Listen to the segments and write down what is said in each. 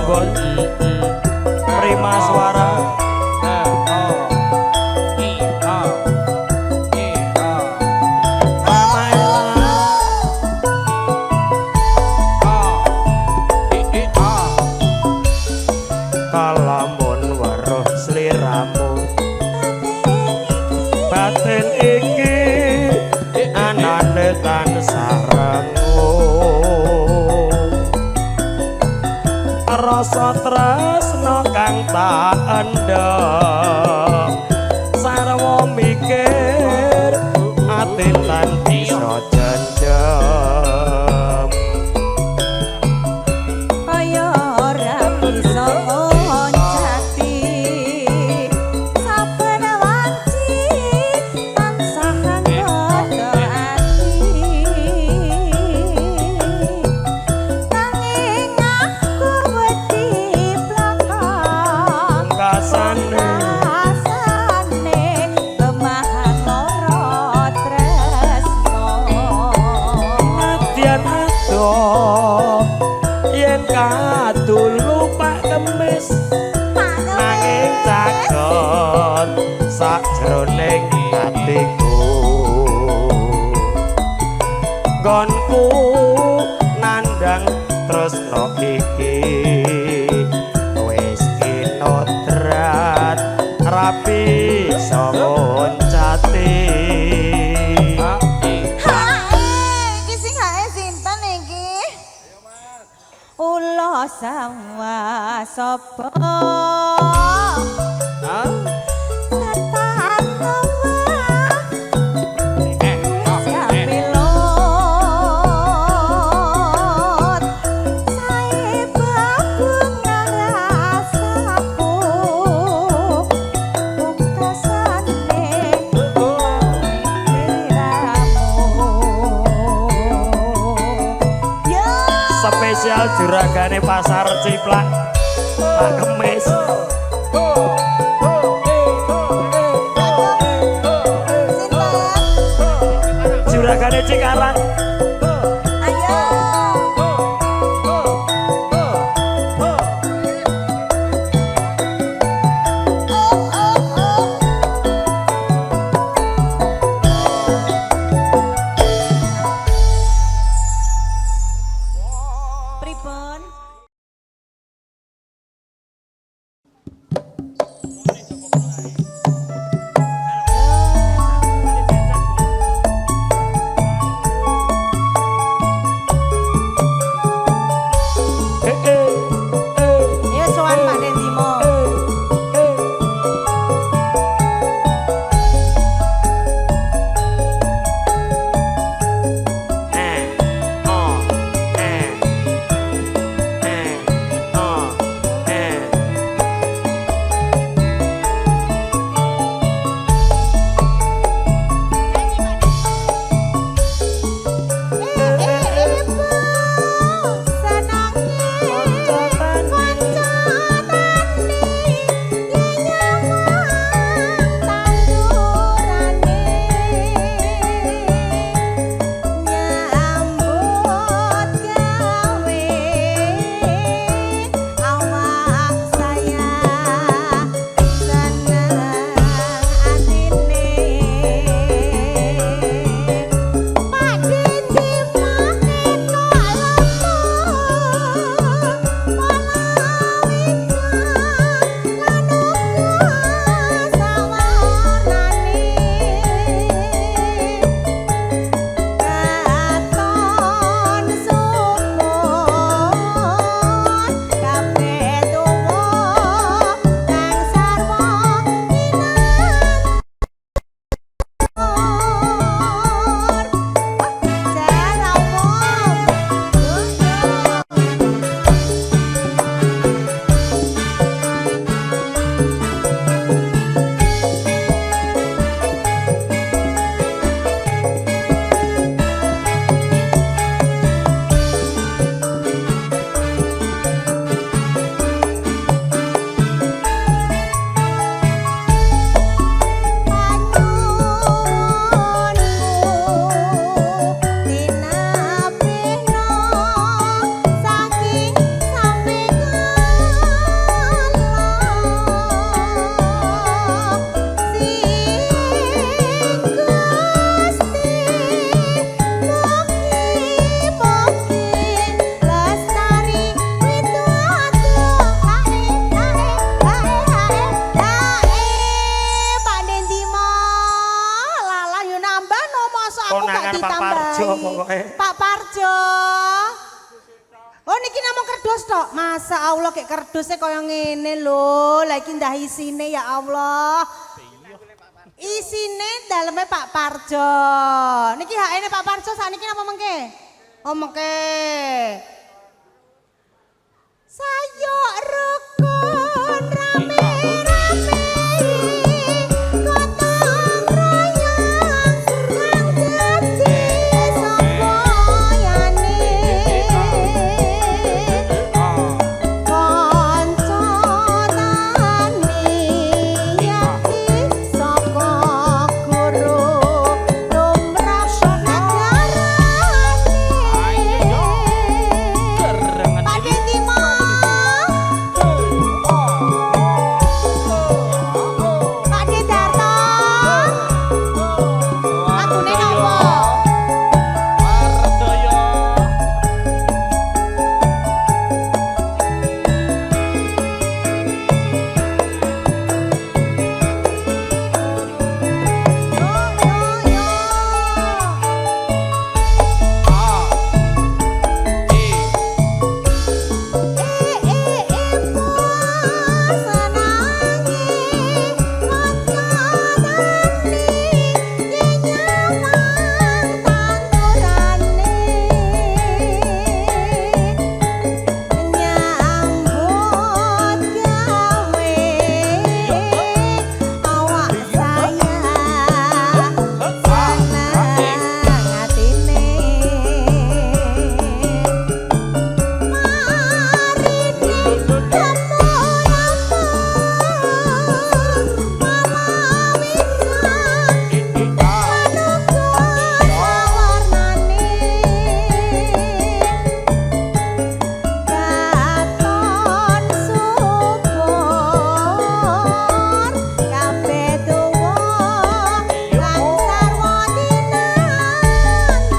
pripun prima suara kalamun weruh sliramu batin iki anane tansah rengu rasa tresna kang tak endhem sarwa mikir ati lan bisa jendem kaya ora bisa njati saben wanci tansah nggodha ati nanging aku wedi plakon kasane kemahan loro tresno Adyan ado yen kadul lupa kemis nanging caket sakjroning atiku gonku nandang tresno iki wis kinodrat rapi songon cati iki sing hae sinten iki ula sawa sapa spesial juragane pasar Ciplak Pak Kemis juragane Cikarang pripun aku gak Konangan Pak ditambahi. Parjo pokoknya. Pak Parjo. Oh niki namung kerdus tok. Masa Allah kayak kerdusnya kaya ngene lho. Lah iki ndah isine ya Allah. Isine dalemnya Pak Parjo. Niki HE-ne Pak Parjo sakniki napa mengke? Oh mengke. Sayuk rukun rame-rame. Gotong royong kang dadi semboyane. Kanca tani yakti saka guru lumrah ajarane. Pak Dentimo. Pak Dedarto. Lagune napa? Yo yo Katon subur kabeh tuwa lan sarwa dinantur.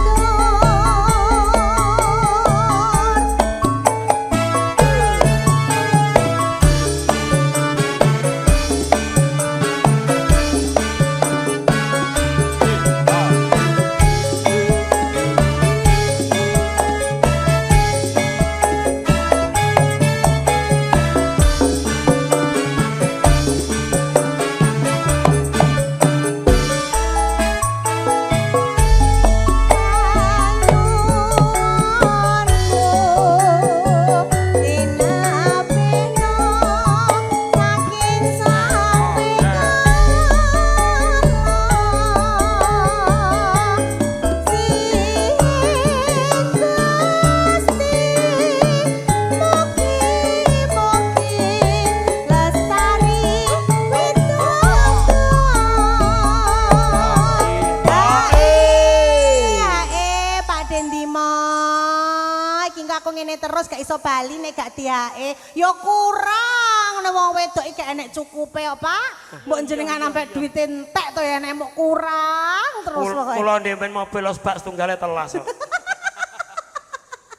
Aku ngene terus gak iso bali nek gak diae. Ya kurang nek wong wedok iki enek cukupe ya, Pak. Mbok jenengan sampe duit entek to ya nek mok kurang terus pokoke. Kula ndempen mobil osbak setunggale telas kok.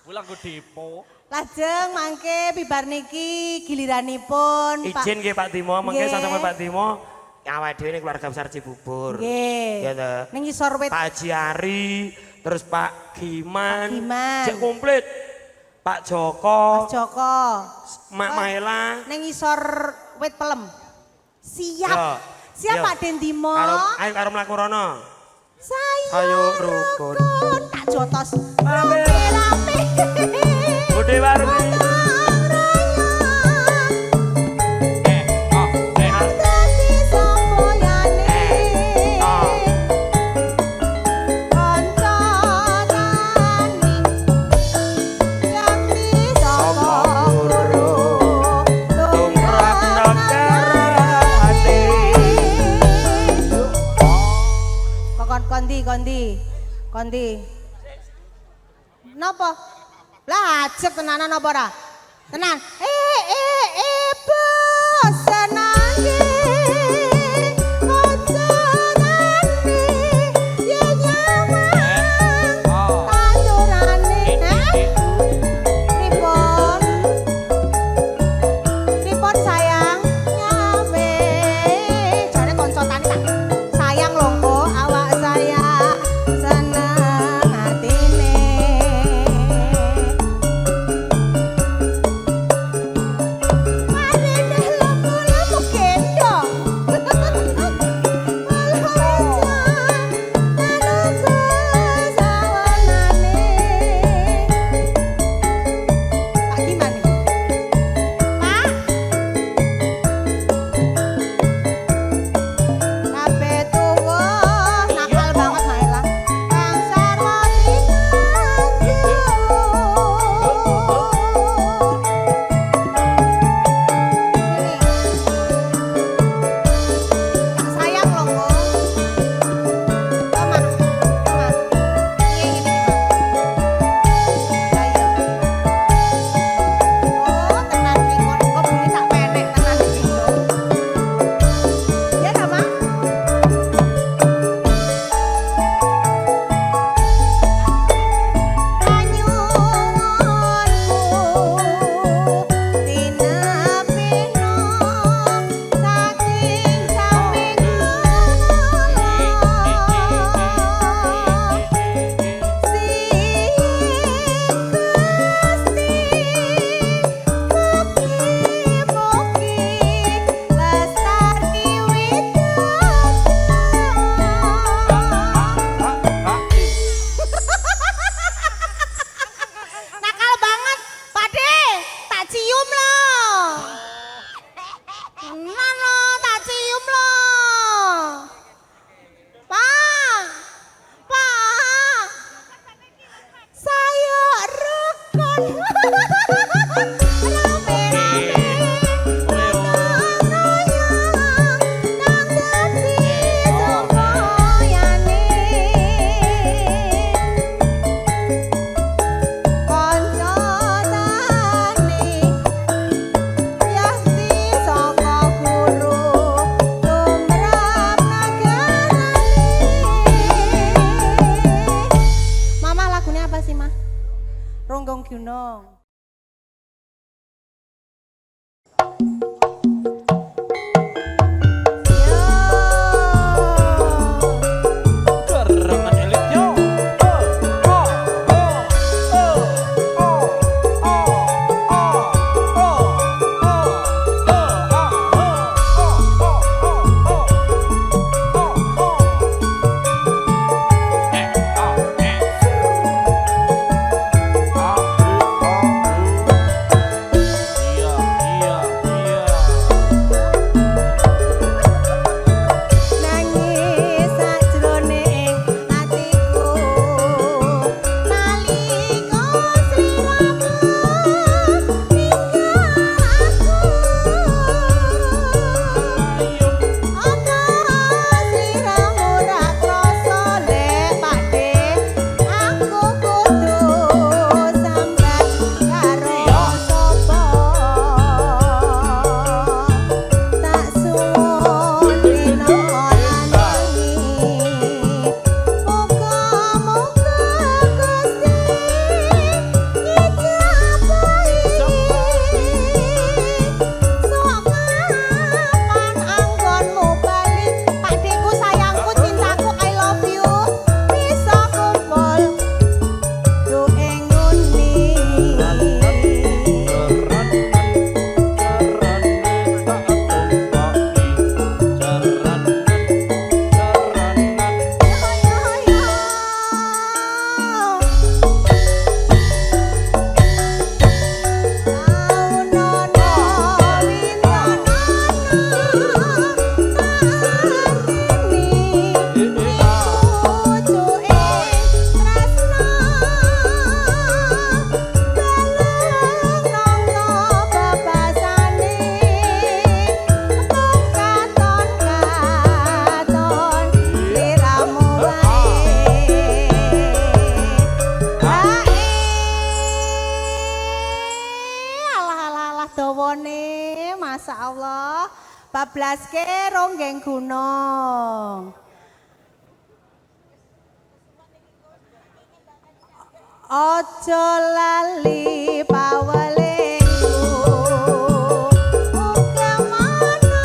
Pulang ke depo. Lajeng mangke bibar niki giliranipun Pak. Izin nggih Pak Timo, mengke Nggih. sampeyan Pak Timo. Awake dhewe ini keluarga besar Cibubur. Nggih. Ya toh. Ning ngisor wit Pak Haji Ari, terus Pak Giman. Pak Giman. Cek komplit. Pak Joko, Joko. Mak Maela. Ning ngisor wit pelem. Siap. Yo, Siap yo. Pak Dentimo. Ayo karo mlaku rono. Sayang Ayo rukun. tak jotos. Rame. Rame-rame. Budhe warmi. Dadi semboyane. Oh. Kanca tani yakti saka guru Tumrap negarane. Kokon kondi. Napa? Lah ajek tenanan apa ora? Tenan. Bos senange. Konconane ya nyawang. Tandurane. Pripun sayang? Nyawe. Jane konco tani tak sayang lho kok awak saya. Ronggong Gunung. Gerangan elitnya. Nangis sajroning atiku nalika sliramu ninggal aku ana sliramu ra krasa lek pakde aku kudu sambat karo sapa tak suwun dina dawane Masya Allah bablaske ronggeng gunung ojo lali pawelingku uga mana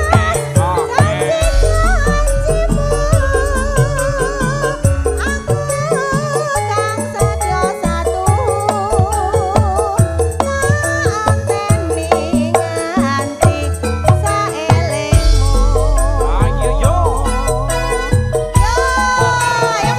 kang janji-janjimu aku kang setya satu nganteni nganti saelingmu Ayo yo. yo ya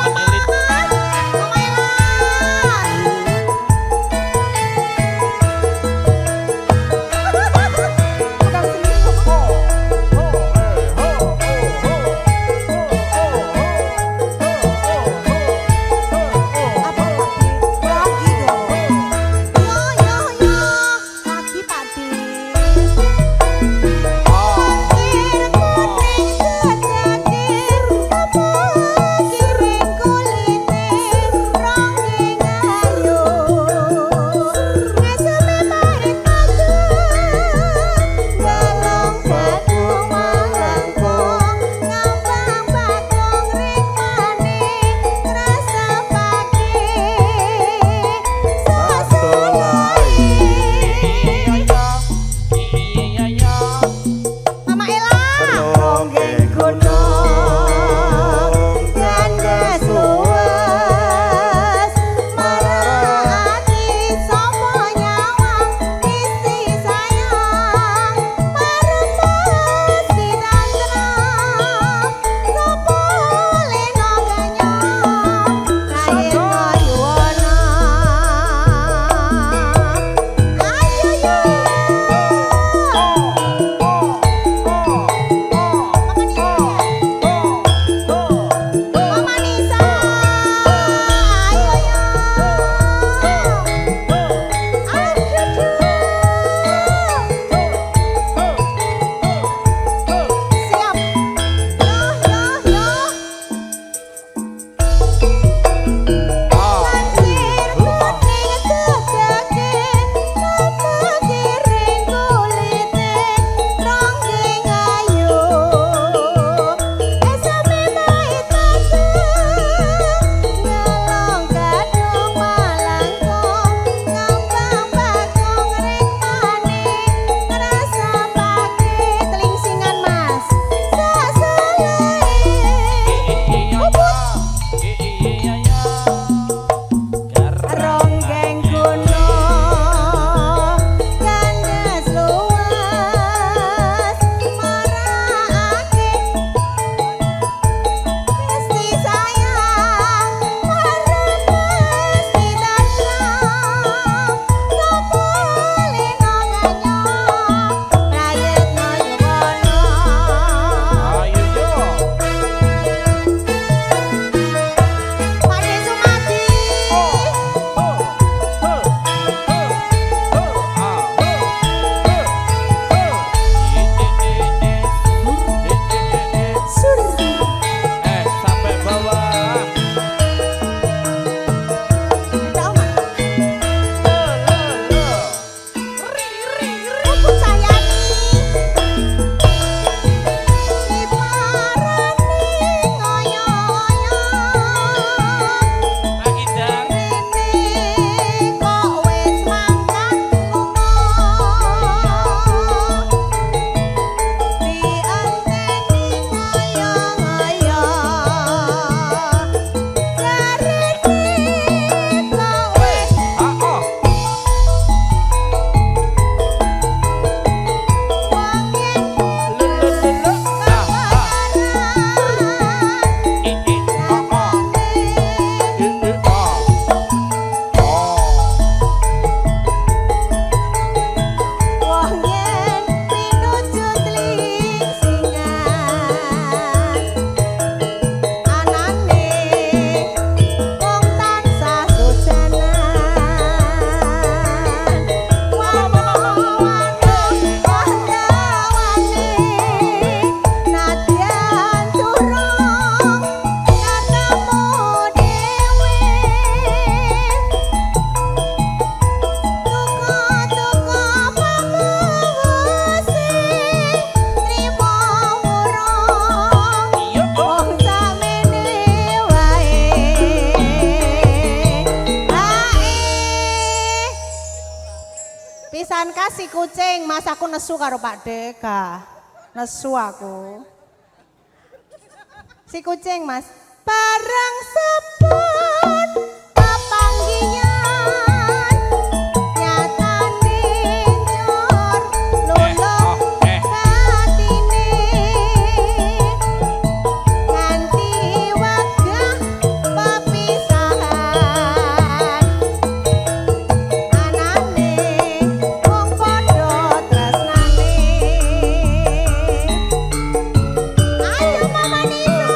Mas si kucing, Mas aku nesu karo Pak Deka. Nesu aku. Si kucing, Mas. Barang sepun pepanggian nyatane nyur luluh batine nganti wegah pepisahan anane wong padha tresnane ayo mama Nisa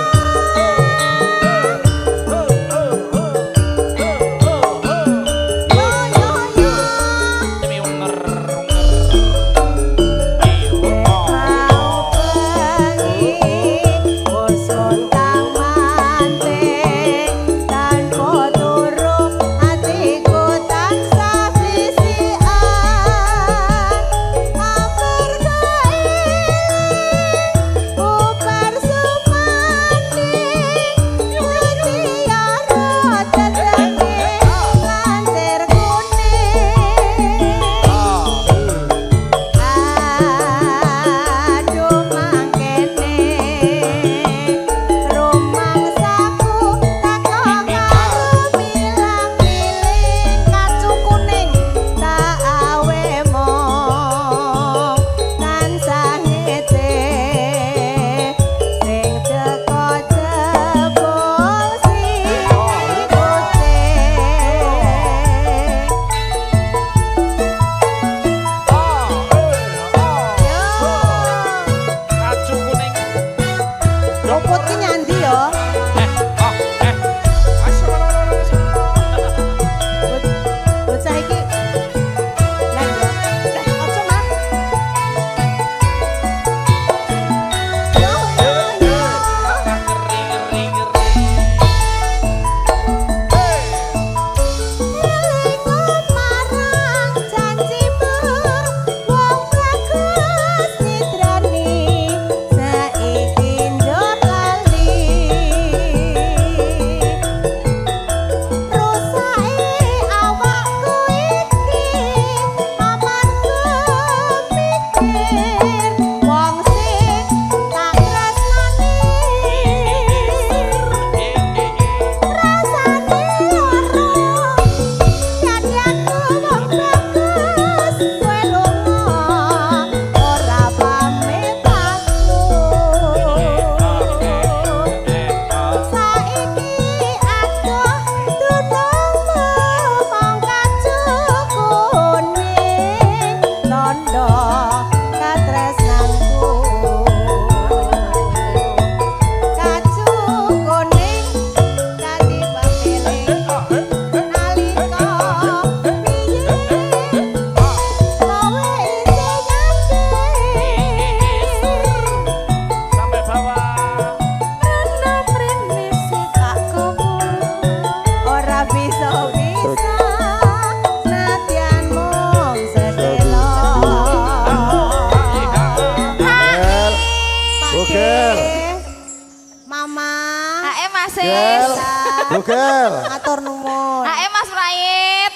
Bugel. Atur nuwun. Ae Mas Prayit.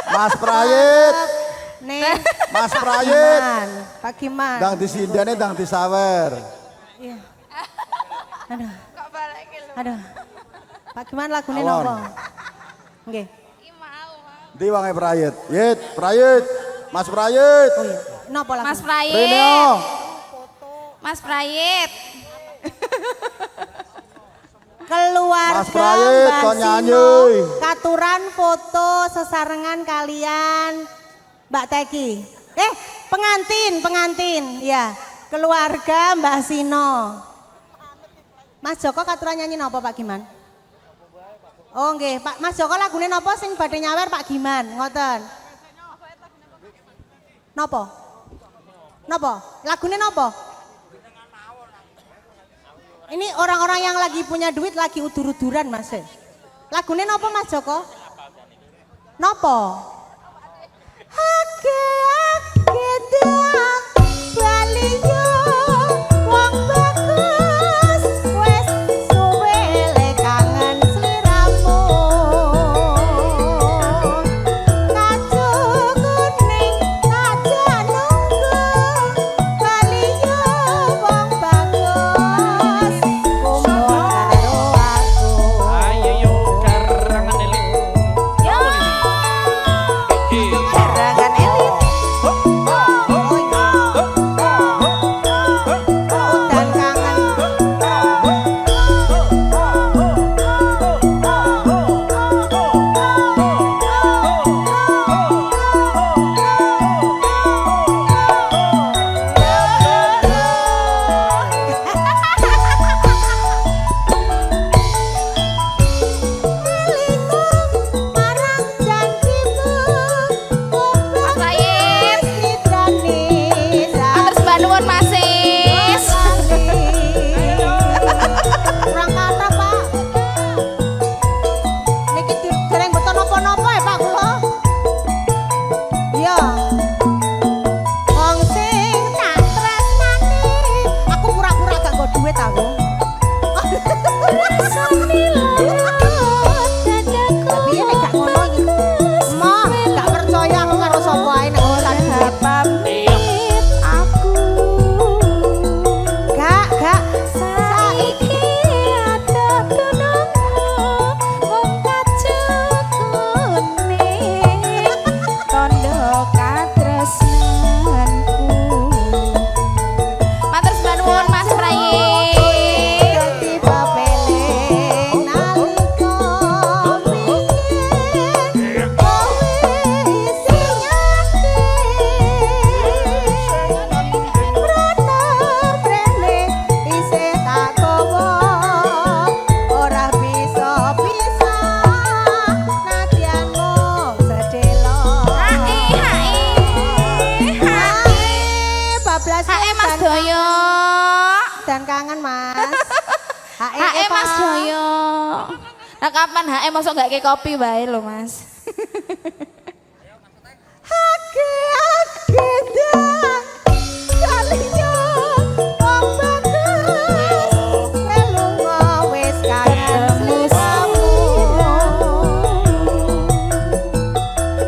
Mas Prayit. Nih, Mas Prayit. Pak Giman. Dang disindane dang disawer. Iya. Aduh. Kok baleke lho. Aduh. Pak Giman lagune Alon. napa? Nggih. Iki mau. Ndi wange Prayit? Yit, Prayit. Mas Prayit. Oh iya. Napa lagu? Mas Prayit. Rene oh. Mas Prayit. Keluarga Mas Prayit, Mbak kok Sino, nyanyi? katuran foto sesarengan kalian Mbak Teki. Pengantin, ya. Keluarga Mbak Sino. Mas Joko katuran nyanyi napa Pak Giman? Oh nggih, Pak Mas Joko lagune napa sing badhe nyawer Pak Giman, ngoten. Napa? Napa? Lagune napa? Ini orang-orang yang lagi punya duit lagi udur-uduran Mas. Lagune napa Mas Joko? Napa? Ake dak bali yo wong bagus wis suwe le kangen sliramu. Kacukune Piye nek gak ngono iki? Moh, gak percaya aku karo sapa ae nek ora duit. Gak. Saiki Matur sembah nuwun Mas Prayit. dadi babeleng nalika biyen kowe isih nyake. Rata brene isih tak gawa ora bisa nadyan mung sedelo. Bablas Hae Mas Doyo. dan kangen Mas. Hae Mas Doyo. Nah kapan hae mosok gak ke kopi wae lho Mas. Ake dah kalinya wong bagus melu wis kangen kamu.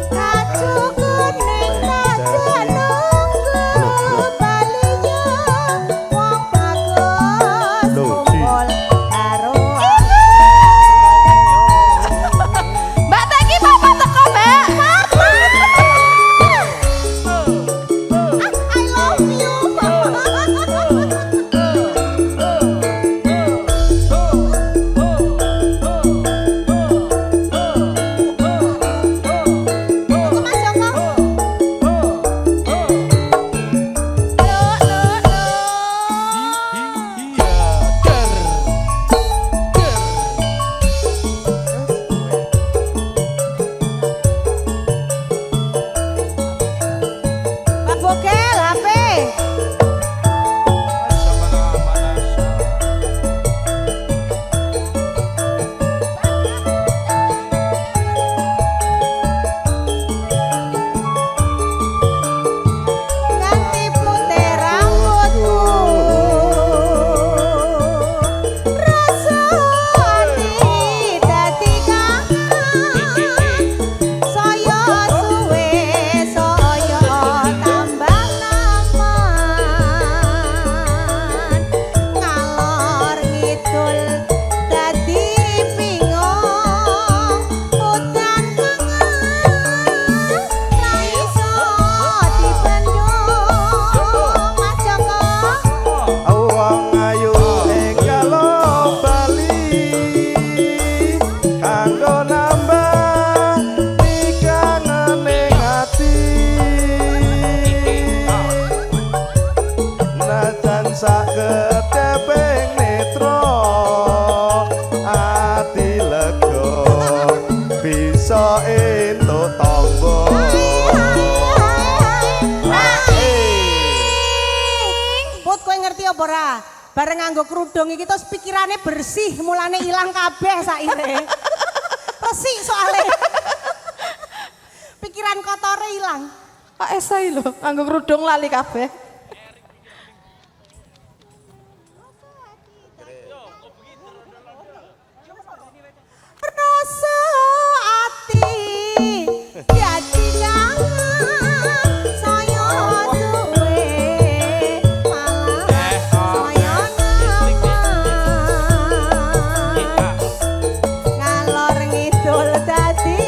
Kacu kuning kaca nunggu balinya wong bagus kumpul karo Mbak Teki papa teko Mbak. I love you. Aku Mas Joko. Pak Bogel, HP. Ganti putih rambutku. Rasane dadi kangen. Saya suwe saya tambah naman. Ngalor ngidul dadi bingung. Udan mangan ra iso dibenjung. Mas Joko. Wong ayu ing kalo Bali kanggo nambah pikangane ati najan saketeping netra ati lega bisa entuk tangga. Put kowe ngerti apa ora? Bareng nganggo kerudung iki terus pikirane bersih, mulane ilang kabeh saire. Resik soalnya. Pikiran kotore ilang. Pak Esai lho, nganggo kerudung lali kabeh. Rasa ati dadi kangen saya suwe malah saya naman. Ngalor ngidul dadi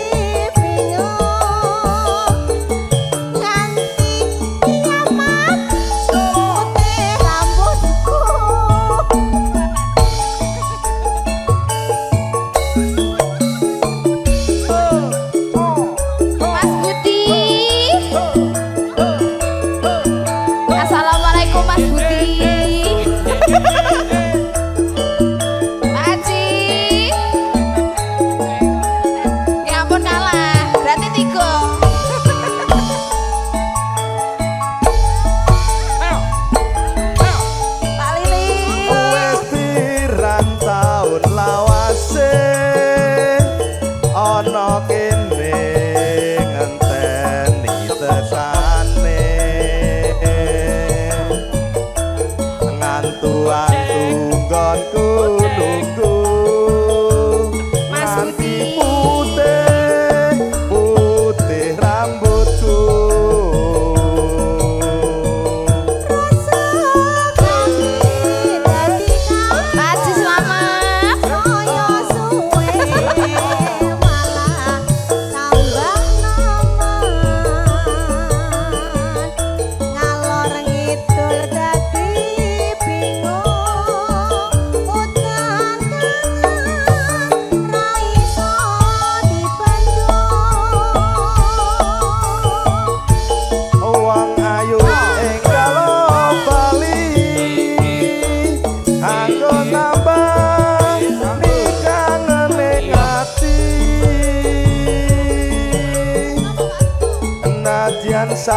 bingung. Nganti kiamat putih rambutku. Mas Budi. Assalamualaikum Mas Budi. Mbak Aci. Ya ampun kalah, berarti 3. Pak Lili. Wes pirang taun lawase ana kene ngenteni tekane ngantu-antu nggonku nunggu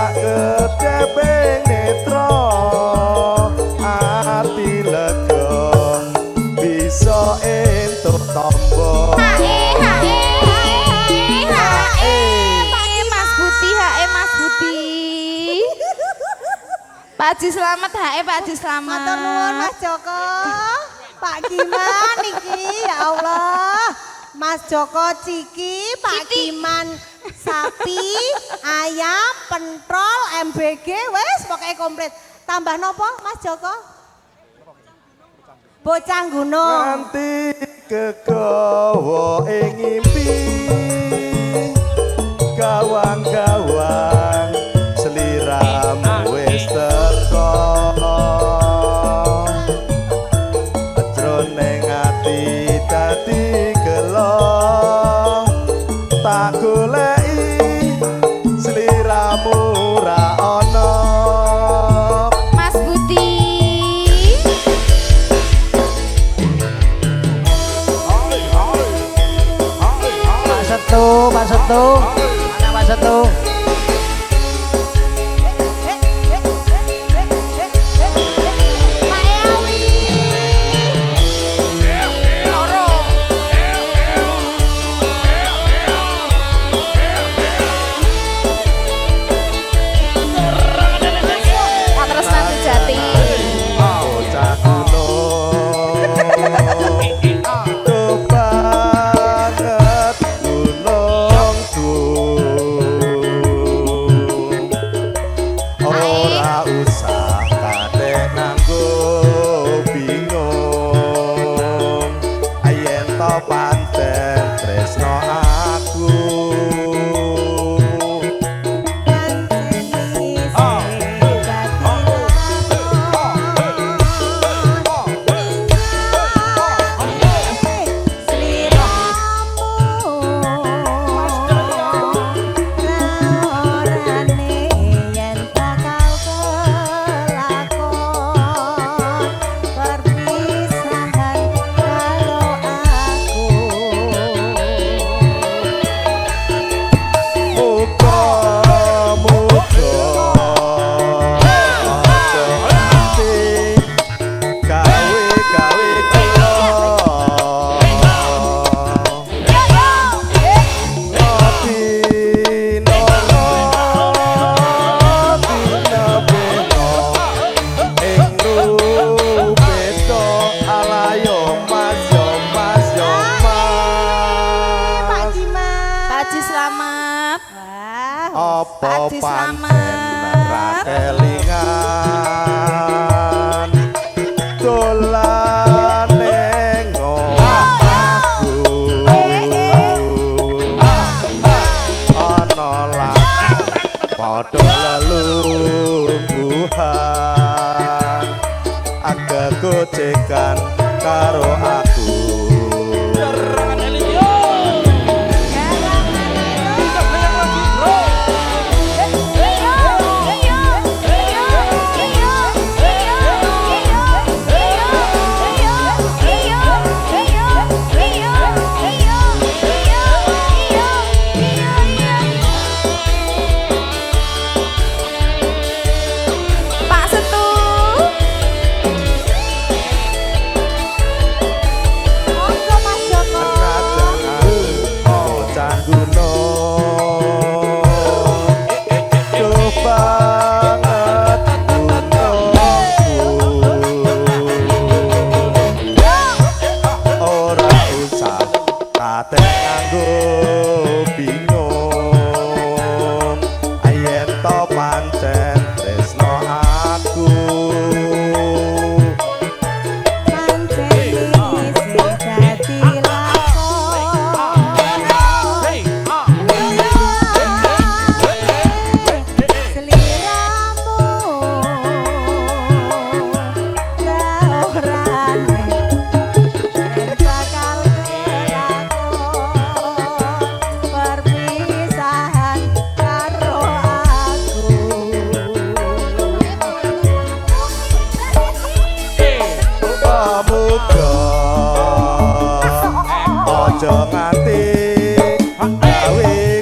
tak ketepeng netra ati lega bisa entuk tombo Mas Budi. Pak Haji selamat, Pak Haji selamat. Matur nuwun Mas Joko. Pak Giman iki ya Allah. Mas Joko Ciki, Pak Giman sapi, ayam, pentrol, MBG, wes pokoknya komplit. Tambah nopo Mas Joko? Bocang gunung. nganti kegawa ing ngimpi gawang-gawang seliramu wis teko jroning ati dadi gelo tak goleki seliramu ra ana Mas Budi. Pak Setu. Mana Pak Setu? Terus nanti jati. bocah gunung tuh banget gunungku ora usah kadek nganggo bingung yen to pancen tresno aku apa pancen ra kelingan dolan ning omahku ana lan padha lelungguhan agak gocekan karo aku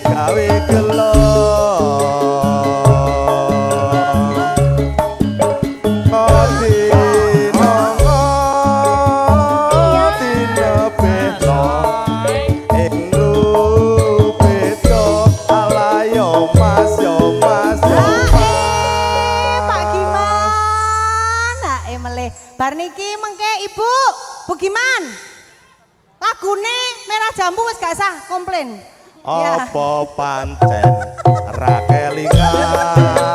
gawe gelo Lagune Merah Jambu wis gak sah komplain. Ya. Apa pancen ra kelingan